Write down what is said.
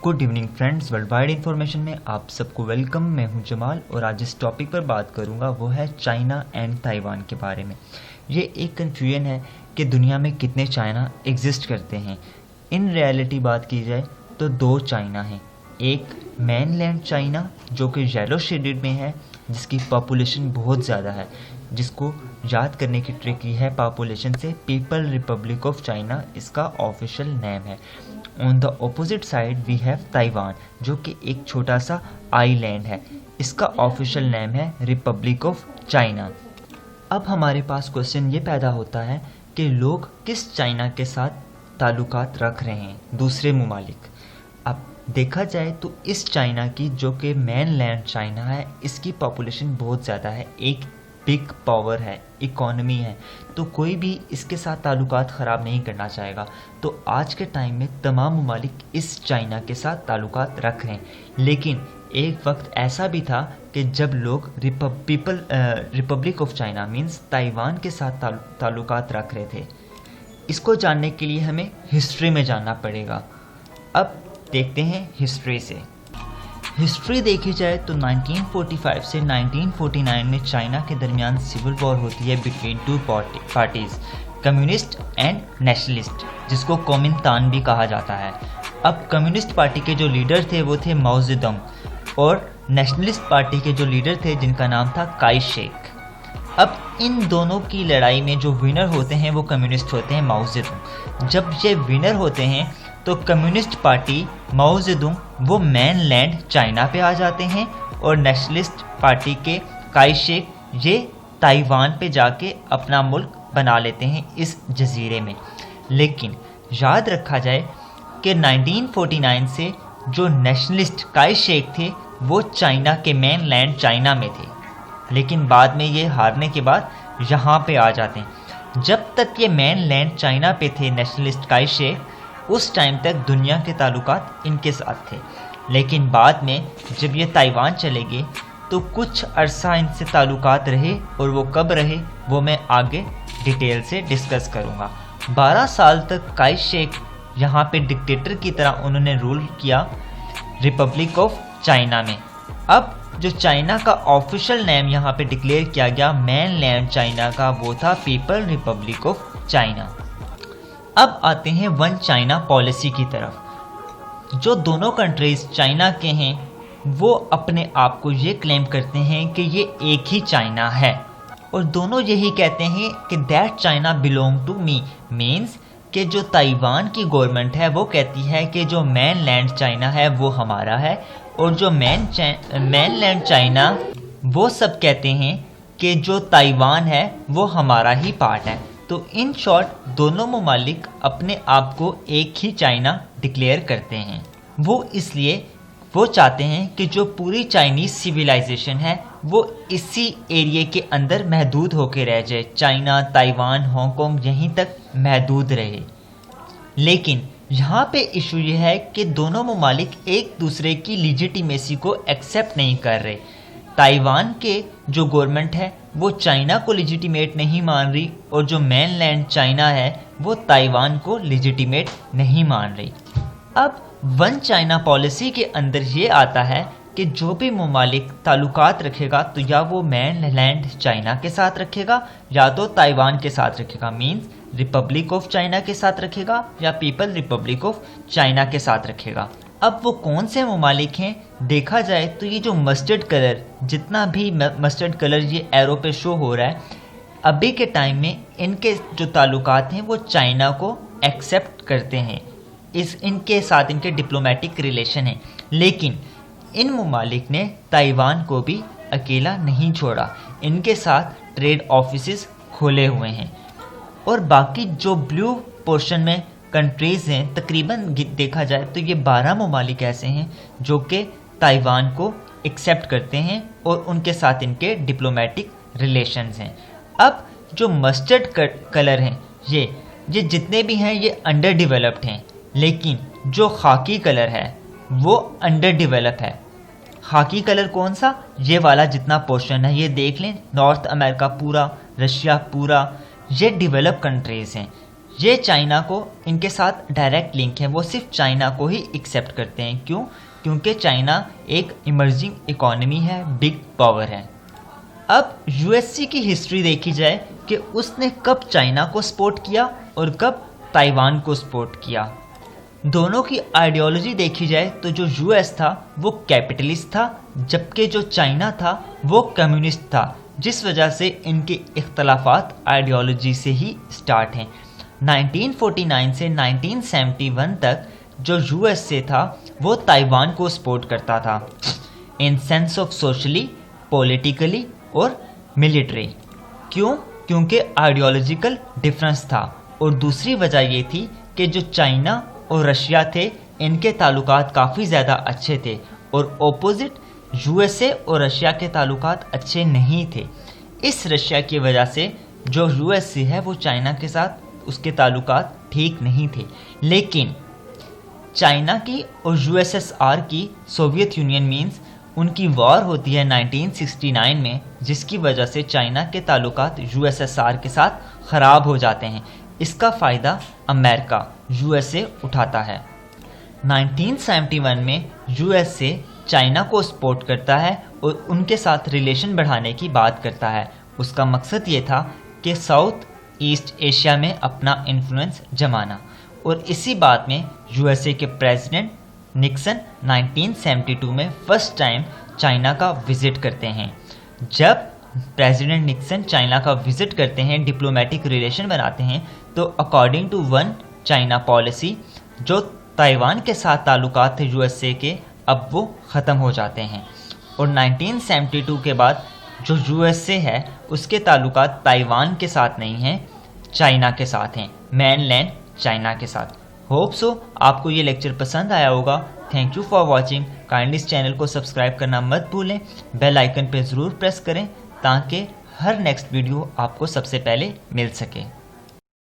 Good evening friends, world wide information में आप सबको वेलकम। मैं हूं जमाल और आज जिस टॉपिक पर बात करूंगा वो है चाइना एंड ताइवान के बारे में। ये एक कन्फ्यूजन है कि दुनिया में कितने चाइना एग्जिस्ट करते हैं। इन रियलिटी बात की जाए तो दो चाइना हैं, एक मेनलैंड चाइना जो कि येलो शेडेड में है, जिसकी पॉपुलेशन बहुत ज़्यादा है, जिसको याद करने की ट्रिक ये है पॉपुलेशन से पीपल रिपब्लिक ऑफ चाइना इसका ऑफिशियल नेम है। On the opposite side we have Taiwan जो कि एक छोटा सा आइलैंड है, इसका ऑफिशियल नेम है रिपब्लिक ऑफ चाइना। अब हमारे पास क्वेश्चन ये पैदा होता है कि लोग किस चाइना के साथ ताल्लुकात रख रहे हैं, दूसरे ममालिक। अब देखा जाए तो इस चाइना की जो कि मेनलैंड चाइना है, इसकी पॉपुलेशन बहुत ज़्यादा है, एक बिग पावर है, इकोनॉमी है, तो कोई भी इसके साथ ताल्लुकात ख़राब नहीं करना चाहेगा। तो आज के टाइम में तमाम ममालिक इस चाइना के साथ ताल्लुकात रख रहे हैं, लेकिन एक वक्त ऐसा भी था कि जब लोग Republic of China means Taiwan के साथ ताल्लुकात रख रहे थे। इसको जानने के लिए हमें हिस्ट्री में जानना पड़ेगा। अब देखते हैं हिस्ट्री से। हिस्ट्री देखी जाए तो 1945 से 1949 में चाइना के दरमियान सिविल वॉर होती है between two parties, communist and nationalist, जिसको कोमिनतान भी कहा जाता है। अब कम्युनिस्ट पार्टी के जो लीडर थे वो थे माओ जेडुंग और नेशनलिस्ट पार्टी के जो लीडर थे जिनका नाम था काई शेक। अब इन दोनों की लड़ाई में जो विनर होते हैं वो कम्युनिस्ट होते हैं, माओ जेडुंग। जब ये विनर होते हैं तो कम्युनिस्ट पार्टी माओ जेडुंग वो मेनलैंड चाइना पे आ जाते हैं और नेशनलिस्ट पार्टी के काई शेक ये ताइवान पे जाके अपना मुल्क बना लेते हैं इस जजीरे में। लेकिन याद रखा जाए कि 1949 से जो नेशनलिस्ट काई शेक थे वो चाइना के मेनलैंड चाइना में थे, लेकिन बाद में ये हारने के बाद यहाँ पे आ जाते हैं। जब तक ये मेनलैंड चाइना पे थे नेशनलिस्ट काई शेक, उस टाइम तक दुनिया के ताल्लुकात इनके साथ थे, लेकिन बाद में जब ये ताइवान चले गए तो कुछ अरसा इनसे ताल्लुकात रहे, और वो कब रहे वो मैं आगे डिटेल से डिस्कस करूँगा। 12 साल तक काई शेक यहाँ पे डिक्टेटर की तरह उन्होंने रूल किया रिपब्लिक ऑफ चाइना में। अब जो चाइना का ऑफिशियल नेम यहाँ पे डिक्लेयर किया गया मेनलैंड चाइना का, वो था पीपल रिपब्लिक ऑफ चाइना। अब आते हैं वन चाइना पॉलिसी की तरफ। जो दोनों कंट्रीज चाइना के हैं वो अपने आप को ये क्लेम करते हैं कि ये एक ही चाइना है, और दोनों यही कहते हैं कि that China belong to me, means कि जो ताइवान की गवर्नमेंट है वो कहती है कि जो मेनलैंड चाइना है वो हमारा है, और जो मेनलैंड चाइना वो सब कहते हैं कि जो ताइवान है वो हमारा ही पार्ट है। तो इन शॉर्ट दोनों ममालिक अपने आप को एक ही चाइना डिक्लेयर करते हैं। वो इसलिए वो चाहते हैं कि जो पूरी चाइनीज़ सिविलाइजेशन है वो इसी एरिया के अंदर महदूद होकर रह जाए, चाइना, ताइवान, हांगकांग यहीं तक महदूद रहे। लेकिन यहाँ पे इशू ये है कि दोनों ममालिक एक दूसरे की लिजिटिमेसी को एक्सेप्ट नहीं कर रहे। ताइवान के जो गवर्नमेंट है वो चाइना को लिजिटिमेट नहीं मान रही, और जो मेनलैंड चाइना है वो ताइवान को लिजिटिमेट नहीं मान रही। अब वन चाइना पॉलिसी के अंदर ये आता है कि जो भी ममालिक ताल्लुकात रखेगा तो या वो मेनलैंड चाइना के साथ रखेगा या तो ताइवान के साथ रखेगा, मीन्स रिपब्लिक ऑफ चाइना के साथ रखेगा या पीपल रिपब्लिक ऑफ चाइना के साथ रखेगा। अब वो कौन से ममालिक हैं देखा जाए तो ये जो मस्टर्ड कलर, जितना भी मस्टर्ड कलर ये एरो पे शो हो रहा है, अभी के टाइम में इनके जो ताल्लुकात हैं वो चाइना को एक्सेप्ट करते हैं, इनके साथ इनके डिप्लोमेटिक रिलेशन हैं। लेकिन इन ममालिक ने ताइवान को भी अकेला नहीं छोड़ा, इनके साथ ट्रेड ऑफिसेस खोले हुए हैं। और बाकी जो ब्लू पोर्शन में कंट्रीज़ हैं, तकरीबन देखा जाए तो ये 12 ममालिक ऐसे हैं जो कि ताइवान को एक्सेप्ट करते हैं और उनके साथ इनके डिप्लोमेटिक रिलेशंस हैं। अब जो मस्टर्ड कलर हैं ये जितने भी हैं ये अंडर डेवलप्ड हैं, लेकिन जो खाकी कलर है वो अंडर डेवलप है। खाकी कलर कौन सा? ये वाला जितना पोर्शन है, ये देख लें, नॉर्थ अमेरिका पूरा, रशिया पूरा, ये डेवलप कंट्रीज़ हैं। ये चाइना को, इनके साथ डायरेक्ट लिंक है, वो सिर्फ चाइना को ही एक्सेप्ट करते हैं। क्यों? क्योंकि चाइना एक इमर्जिंग इकोनॉमी है, बिग पावर है। अब यूएसए की हिस्ट्री देखी जाए कि उसने कब चाइना को सपोर्ट किया और कब ताइवान को सपोर्ट किया। दोनों की आइडियोलॉजी देखी जाए तो जो यूएस था वो कैपिटलिस्ट था, जबकि जो चाइना था वो कम्युनिस्ट था, जिस वजह से इनके इख्तलाफात आइडियोलॉजी से ही स्टार्ट हैं। 1949 से 1971 तक जो यूएसए था वो ताइवान को सपोर्ट करता था in sense of socially, politically और मिलिट्री। क्यों? क्योंकि आइडियोलॉजिकल डिफरेंस था। और दूसरी वजह ये थी कि जो चाइना और रशिया थे, इनके ताल्लुकात काफ़ी ज़्यादा अच्छे थे और ऑपोजिट यूएसए और रशिया के ताल्लुकात अच्छे नहीं थे। इस रशिया की वजह से जो यूएसए है वो चाइना के साथ उसके ताल्लुकात ठीक नहीं थे। लेकिन चाइना की और यूएसएसआर की, सोवियत यूनियन मीन्स, उनकी वॉर होती है 1969 में, जिसकी वजह से चाइना के ताल्लुकात यूएसएसआर के साथ ख़राब हो जाते हैं। इसका फ़ायदा अमेरिका, यूएसए उठाता है। 1971 में यूएसए चाइना को सपोर्ट करता है और उनके साथ रिलेशन बढ़ाने की बात करता है। उसका मकसद ये था कि साउथ ईस्ट एशिया में अपना इन्फ्लुएंस जमाना। और इसी बात में यूएसए के प्रेसिडेंट निक्सन 1972 में फर्स्ट टाइम चाइना का विज़िट करते हैं। जब प्रेसिडेंट निक्सन चाइना का विज़िट करते हैं, डिप्लोमेटिक रिलेशन बनाते हैं, तो according to one China policy जो ताइवान के साथ ताल्लुकात थे यूएसए के, अब वो ख़त्म हो जाते हैं। और 1972 के बाद जो यूएसए है उसके ताल्लुकात ताइवान के साथ नहीं हैं, चाइना के साथ हैं, मेनलैंड चाइना के साथ। होप सो आपको ये लेक्चर पसंद आया होगा। Thank you for watching. Kindly इस चैनल को सब्सक्राइब करना मत भूलें, बेल आइकन पे ज़रूर प्रेस करें ताकि हर नेक्स्ट वीडियो आपको सबसे पहले मिल सके।